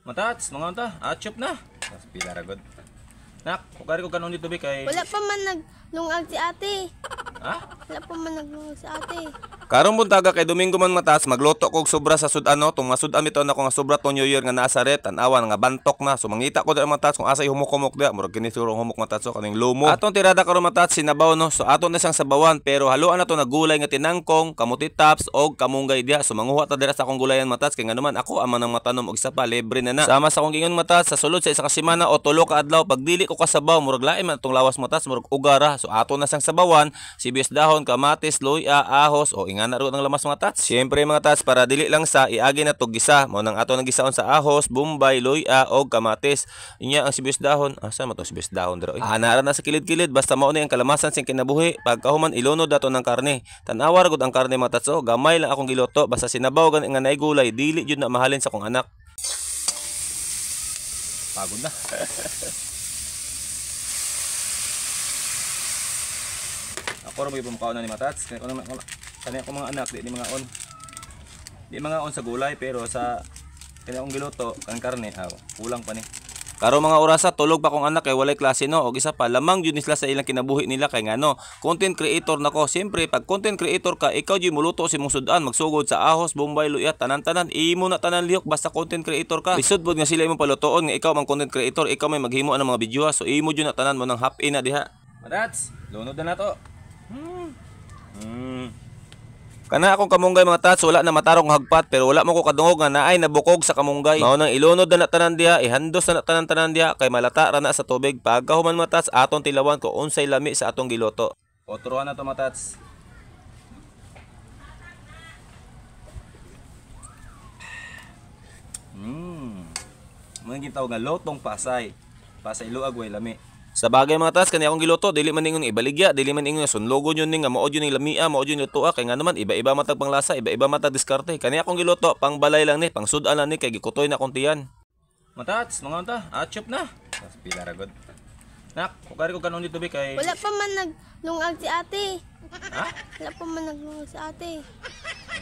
Matats, mga unta, achop na. Mas pila ra god. Nak, kukari ko kanon dito be kay. Wala pa man naglungag si ate. Ha? Wala pa man naglungag si ate. Karong buntaga kay Domingo man matas magluto kog sobra sa sud-ano tong masud-an mito na ko nga sobra to New Year nga naa sa ret an-awan nga bantok na so mangita ko dira matas kung asay humok-humok dia murag kini siguro humok matas so kaning lumo. Aton tirada karon matas sinabaw no so aton na siyang sabawan pero haluan na to na gulay nga tinangkong, kamuti tops og kamunggay dia so manguha ta dira sa akong gulayan matas kay nga naman ako ama nang matanom og isa pa libre na. Sama sa akong gingon matas sa sulod sa isa ka semana o tulo ka adlaw pag dili ko kasabaw murag lain man tong lawas matas murag ugara so aton na siyang sabawan sibuyas dahon, kamatis, luya, ahos o ingana ro ng lamas mga tats. Siyempre mga tats para dili lang sa iagi na to gisa. Mao nang ato nang gisaon sa ahos, bombay, luya og kamatis. Inya ang sibuyas dahon. Asa man to sibuyas dahon dira? Anara na sa kilid-kilid basta mao ni ang kalamasan sing kinabuhi. Pagkahuman ilunod dato ng karne. Tan-awa ra gud ang karne mga tats. Gamay lang akong giluto basta sinabaw gan nga naay gulay dili jud na mahalin sa kong anak. Pagod na. Ako ra gyud pumakaon na ni matats. Kani ako mga anak di mga on. Di mga on sa gulay pero sa kani akong giluto kan karne kulang pa ni. Karo mga orasa tulog pa kong anak kay walay klase no og isa pa lamang jud nila sa ilang kinabuhi nila kay ngano content creator nako siyempre pag content creator ka ikaw jud muluto si mong sudan magsugod sa ahos bombay luya tanan-tanan imo na tanan lihok basta content creator ka lisod pod nga sila imong palutoon nga ikaw mang content creator ikaw may maghimo ang mga video so imo jud na tanan mo nang happy na diha. Matats, lunod na nato. Kana akong kamunggay mga tats wala na matarong hagpat pero wala mo ko kadungog nga naay nabukog sa kamunggay. Mao nang ilunod na tanan diha ihandos na tanan diha kay malata ra na sa tubig pagkahuman mga tats aton tilawan ko unsay lami sa atong giluto. Oturuan na to matats. Mga gitawag nga lotong pasay. Pasay luag way lami. Sa bagay mga tats kani akong giluto dili man ningon ibaligya dili man ningon sunlogon yun ning nga mao yun ning lamia mao yun lutoa kay nga naman iba-iba matag panglasa iba-iba matag diskarte kani akong giluto pang balay lang ni pang sudan lang ni kay gikutoy na akong tiyan. Matats, mga unta, achop na. Mas pila ra god. Nak, kukari ko kanon dito be kay. Wala pa man naglungag si ate. Ha? Wala pa man naglungag si ate.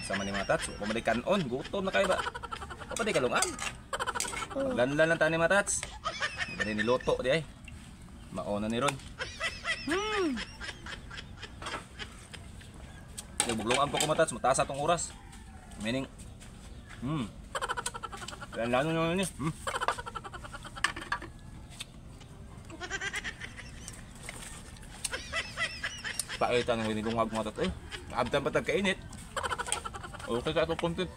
Sama ni matats, ko man kanon, gutom na kay ba. Ko pa di kalungan. Lanlan lang tani matats. Dali niluto di ay. Mauna ni ron. Nagbuglungan pa ko matats, mataas atong oras. Meaning lalo nyo ni. Pakita ng winilungag mga tats. Abdan pa tagkainit. Okay ka itong content.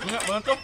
Nga, ba to?